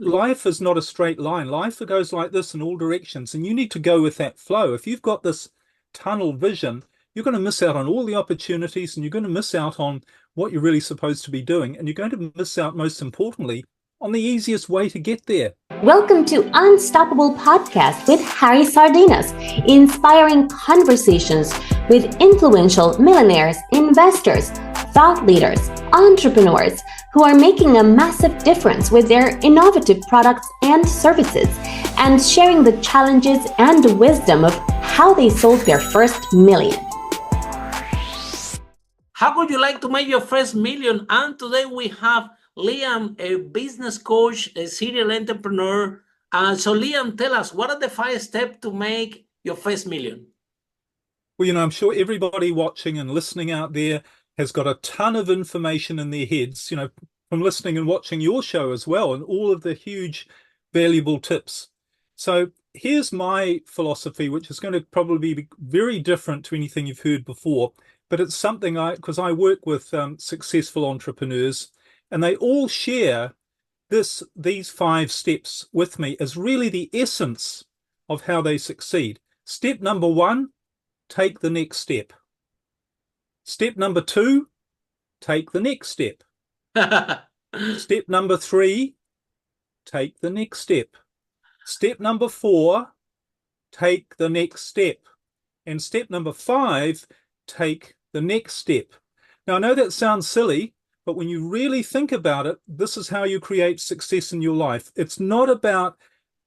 life is not a straight line. Life goes like this in all directions, and you need to go with that flow. If you've got this tunnel vision, you're going to miss out on all the opportunities, and you're going to miss out on what you're really supposed to be doing. And you're going to miss out, most importantly, on the easiest way to get there. Welcome to Unstoppable Podcast with Harry Sardinas, inspiring conversations with influential millionaires, investors, thought leaders, entrepreneurs who are making a massive difference with their innovative products and services, and sharing the challenges and the wisdom of how they sold their first million. How would you like to make your first million? And today we have Liam, a business coach, a serial entrepreneur. So Liam, tell us, what are the 5 steps to make your first million? Well, I'm sure everybody watching and listening out there has got a ton of information in their heads, from listening and watching your show as well, and all of the huge valuable tips. So here's my philosophy, which is going to probably be very different to anything you've heard before, but it's something because I work with successful entrepreneurs, and they all share these 5 steps with me as really the essence of how they succeed. Step number 1, take the next step. Step number 2, take the next step. Step number 3, take the next step. Step number 4, take the next step. And step number 5, take the next step. Now, I know that sounds silly, but when you really think about it, this is how you create success in your life. It's not about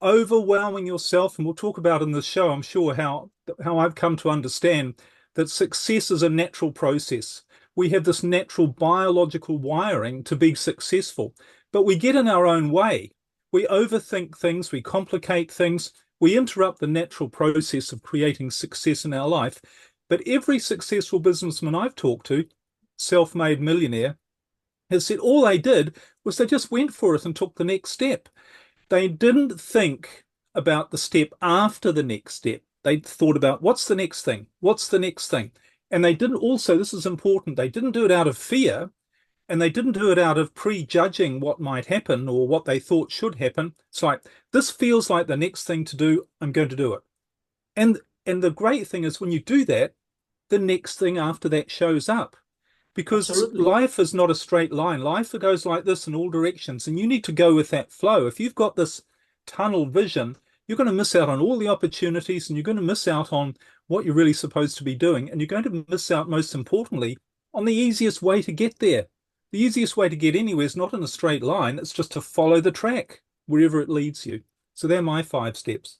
overwhelming yourself, and we'll talk about in this show, I'm sure, how I've come to understand that success is a natural process. We have this natural biological wiring to be successful, but we get in our own way. We overthink things, we complicate things, we interrupt the natural process of creating success in our life. But every successful businessman I've talked to, self-made millionaire, has said all they did was they just went for it and took the next step. They didn't think about the step after the next step. They thought about what's the next thing? What's the next thing? And they didn't also, this is important, they didn't do it out of fear, and they didn't do it out of prejudging what might happen or what they thought should happen. It's like, this feels like the next thing to do, I'm going to do it. And the great thing is when you do that, the next thing after that shows up. Because Absolutely. Life is not a straight line. Life goes like this in all directions, and you need to go with that flow. If you've got this tunnel vision, you're going to miss out on all the opportunities, and you're going to miss out on what you're really supposed to be doing. And you're going to miss out, most importantly, on the easiest way to get there. The easiest way to get anywhere is not in a straight line. It's just to follow the track wherever it leads you. So they're my 5 steps.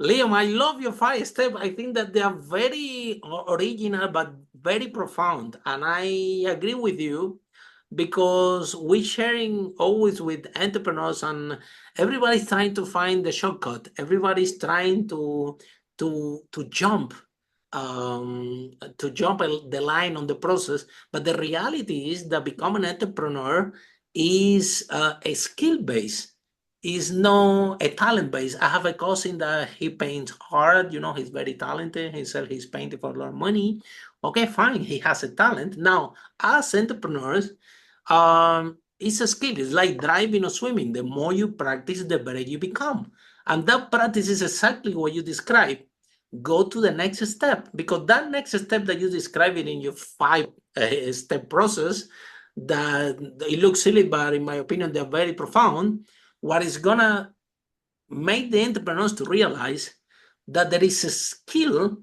Liam, I love your 5 steps. I think that they are very original, but very profound. And I agree with you because we're sharing always with entrepreneurs, and everybody's trying to find the shortcut. Everybody's trying to jump the line on the process. But the reality is that becoming an entrepreneur is a skill base. Is no a talent base. I have a cousin that he paints art, he's very talented. He said he's painting for a lot of money. Okay, fine, he has a talent. Now, as entrepreneurs, it's a skill. It's like driving or swimming. The more you practice, the better you become. And that practice is exactly what you describe. Go to the next step, because that next step that you described in your 5-step process, that it looks silly, but in my opinion, they're very profound. What is gonna make the entrepreneurs to realize that there is a skill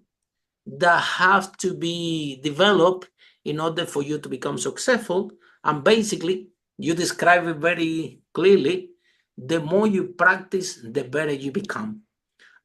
that have to be developed in order for you to become successful. And basically, you describe it very clearly. The more you practice, the better you become.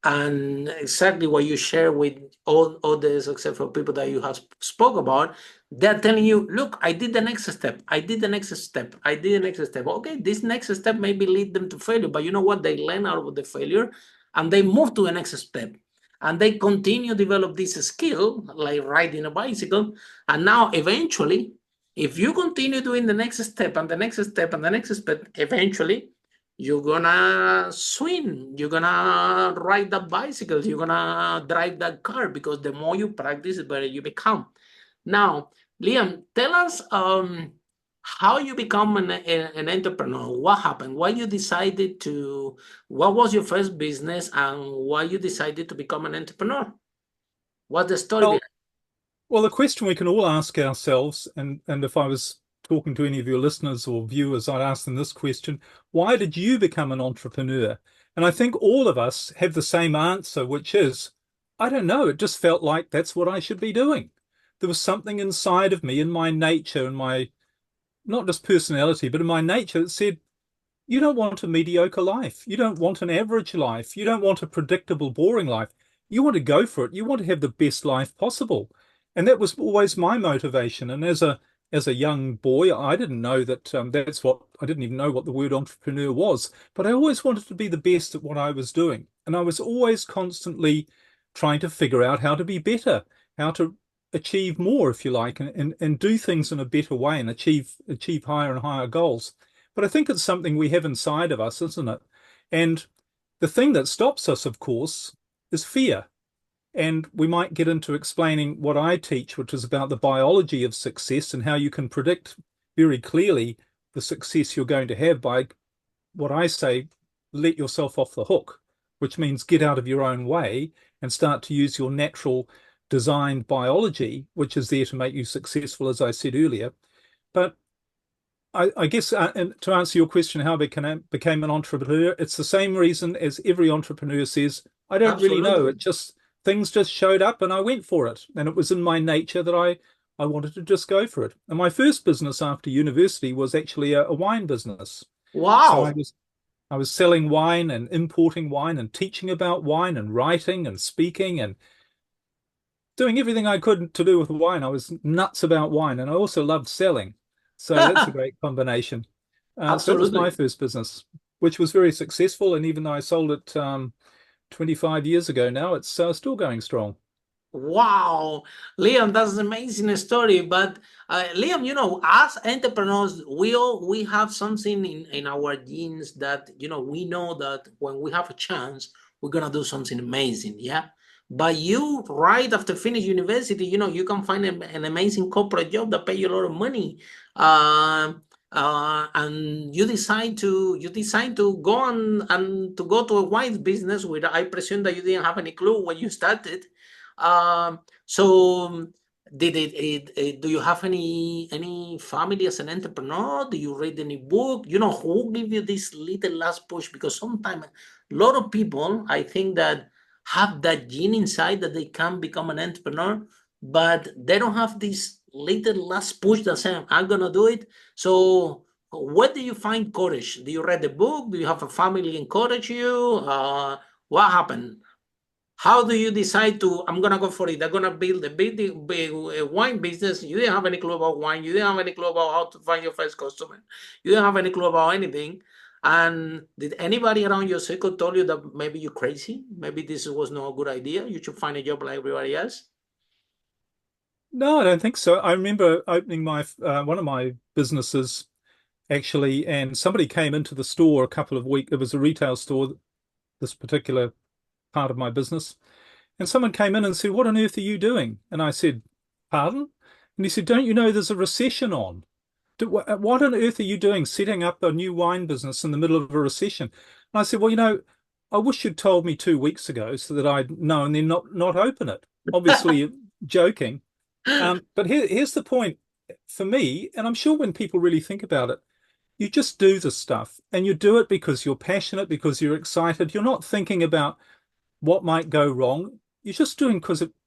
And exactly what you share with all the successful people that you have spoke about, they're telling you, look, I did the next step. I did the next step. I did the next step. Okay, this next step maybe lead them to failure, but you know what? They learn out of the failure and they move to the next step. And they continue to develop this skill, like riding a bicycle. And now eventually, if you continue doing the next step and the next step and the next step, eventually you're gonna swim, you're gonna ride that bicycle, you're gonna drive that car, because the more you practice, the better you become. Now, Liam, tell us how you become an entrepreneur? What happened? Why you decided to? What was your first business, and why you decided to become an entrepreneur? What's the story Well, behind? well, the question we can all ask ourselves, and if I was talking to any of your listeners or viewers, I'd ask them this question: why did you become an entrepreneur? And I think all of us have the same answer, which is, I don't know, it just felt like that's what I should be doing. There was something inside of me, in my nature, in my not just personality, but in my nature that said, you don't want a mediocre life. You don't want an average life. You don't want a predictable, boring life. You want to go for it. You want to have the best life possible. And that was always my motivation. And as a young boy, I didn't know that that's what I didn't even know what the word entrepreneur was. But I always wanted to be the best at what I was doing. And I was always constantly trying to figure out how to be better, how to achieve more, if you like, and do things in a better way and achieve higher and higher goals. But I think it's something we have inside of us, isn't it? And the thing that stops us, of course, is fear. And we might get into explaining what I teach, which is about the biology of success and how you can predict very clearly the success you're going to have by what I say, let yourself off the hook, which means get out of your own way and start to use your natural designed biology, which is there to make you successful, as I said earlier. But I guess, and to answer your question, how I became an entrepreneur, it's the same reason as every entrepreneur says, I don't really know. Absolutely. It just, things just showed up and I went for it. And it was in my nature that I wanted to just go for it. And my first business after university was actually a wine business. So Wow. I was selling wine and importing wine and teaching about wine and writing and speaking and doing everything I could to do with wine. I was nuts about wine and I also loved selling. So that's a great combination. So that was my Absolutely. first business, which was very successful. And even though I sold it 25 years ago now, it's still going strong. Wow, Liam, that's an amazing story. But Liam, as entrepreneurs, we have something in our genes that we know that when we have a chance, we're gonna do something amazing. Yeah. But you, right after finish university, you can find an amazing corporate job that pay you a lot of money. And you decide to go and to go to a wine business, where I presume that you didn't have any clue when you started. So do you have any family as an entrepreneur? Do you read any book? Who give you this little last push? Because sometimes a lot of people, I think, that have that gene inside that they can become an entrepreneur, but they don't have this little last push that say, I'm gonna do it. So where do you find courage? Do you read the book? Do you have a family encourage you? What happened? How do you decide to, I'm gonna go for it? I'm gonna build a big wine business. You didn't have any clue about wine. You didn't have any clue about how to find your first customer. You didn't have any clue about anything. And did anybody around your circle told you that maybe you're crazy? Maybe this was not a good idea. You should find a job like everybody else. No, I don't think so. I remember opening my one of my businesses actually, and somebody came into the store a couple of weeks. It was a retail store, this particular part of my business. And someone came in and said, what on earth are you doing? And I said, pardon? And he said, don't you know there's a recession on? What on earth are you doing setting up a new wine business in the middle of a recession? And I said, well, I wish you'd told me 2 weeks ago so that I'd know and then not open it. Obviously, joking. But here's the point for me, and I'm sure when people really think about it, you just do the stuff and you do it because you're passionate, because you're excited. You're not thinking about what might go wrong. You're just doing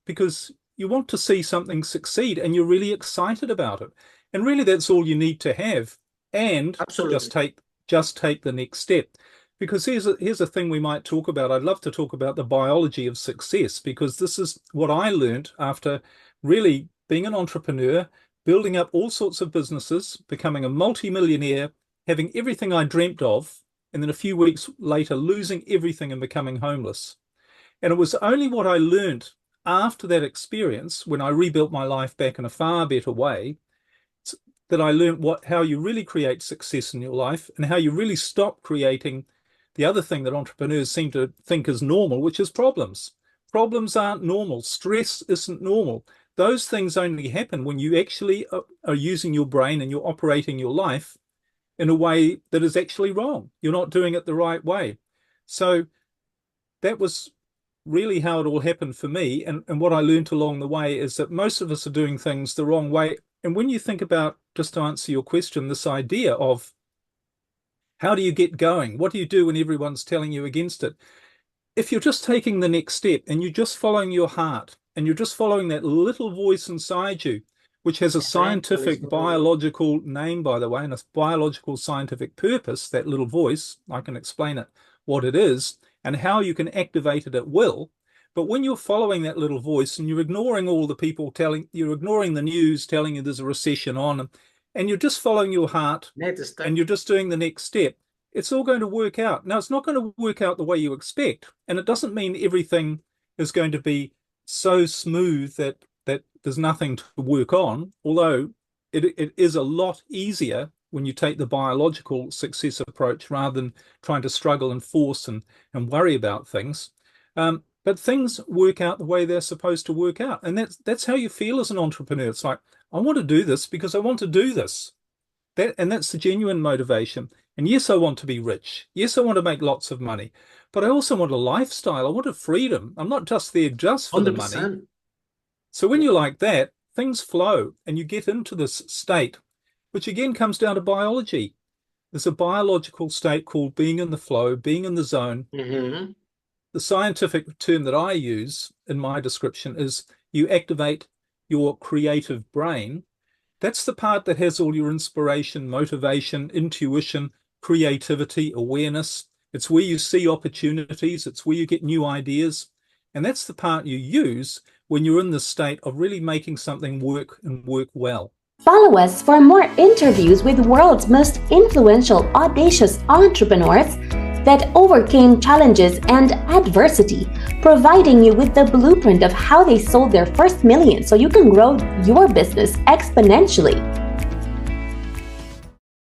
because you want to see something succeed and you're really excited about it. And really that's all you need to have. And Absolutely. just take the next step. Because here's a thing we might talk about. I'd love to talk about the biology of success, because this is what I learned after really being an entrepreneur, building up all sorts of businesses, becoming a multi-millionaire, having everything I dreamt of, and then a few weeks later losing everything and becoming homeless. And it was only what I learned after that experience, when I rebuilt my life back in a far better way, that I learned how you really create success in your life and how you really stop creating the other thing that entrepreneurs seem to think is normal, which is problems. Problems aren't normal. Stress isn't normal. those things only happen when you actually are using your brain and you're operating your life in a way that is actually wrong. You're not doing it the right way. So that was really how it all happened for me. And what I learned along the way is that most of us are doing things the wrong way. And when you think about, just to answer your question, this idea of how do you get going? What do you do when everyone's telling you against it? If you're just taking the next step and you're just following your heart and you're just following that little voice inside you, which has a scientific biological name, by the way, and a biological scientific purpose, that little voice, I can explain it, what it is, and how you can activate it at will. But when you're following that little voice and you're ignoring all the people you're ignoring the news telling you there's a recession on, and you're just following your heart and you're just doing the next step, it's all going to work out. Now, it's not going to work out the way you expect. And it doesn't mean everything is going to be so smooth that there's nothing to work on, although it is a lot easier when you take the biological success approach rather than trying to struggle and force and worry about things. But things work out the way they're supposed to work out. And that's how you feel as an entrepreneur. It's like, I want to do this because I want to do this. And that's the genuine motivation. And yes, I want to be rich. Yes, I want to make lots of money. But I also want a lifestyle. I want a freedom. I'm not just there just for 100%. The money. So when you're like that, things flow and you get into this state, which again comes down to biology. There's a biological state called being in the flow, being in the zone. Mm-hmm. The scientific term that I use in my description is you activate your creative brain. That's the part that has all your inspiration, motivation, intuition, creativity, awareness. It's where you see opportunities. It's where you get new ideas. And that's the part you use when you're in the state of really making something work and work well. Follow us for more interviews with world's most influential, audacious entrepreneurs that overcame challenges and adversity, providing you with the blueprint of how they sold their first million so you can grow your business exponentially.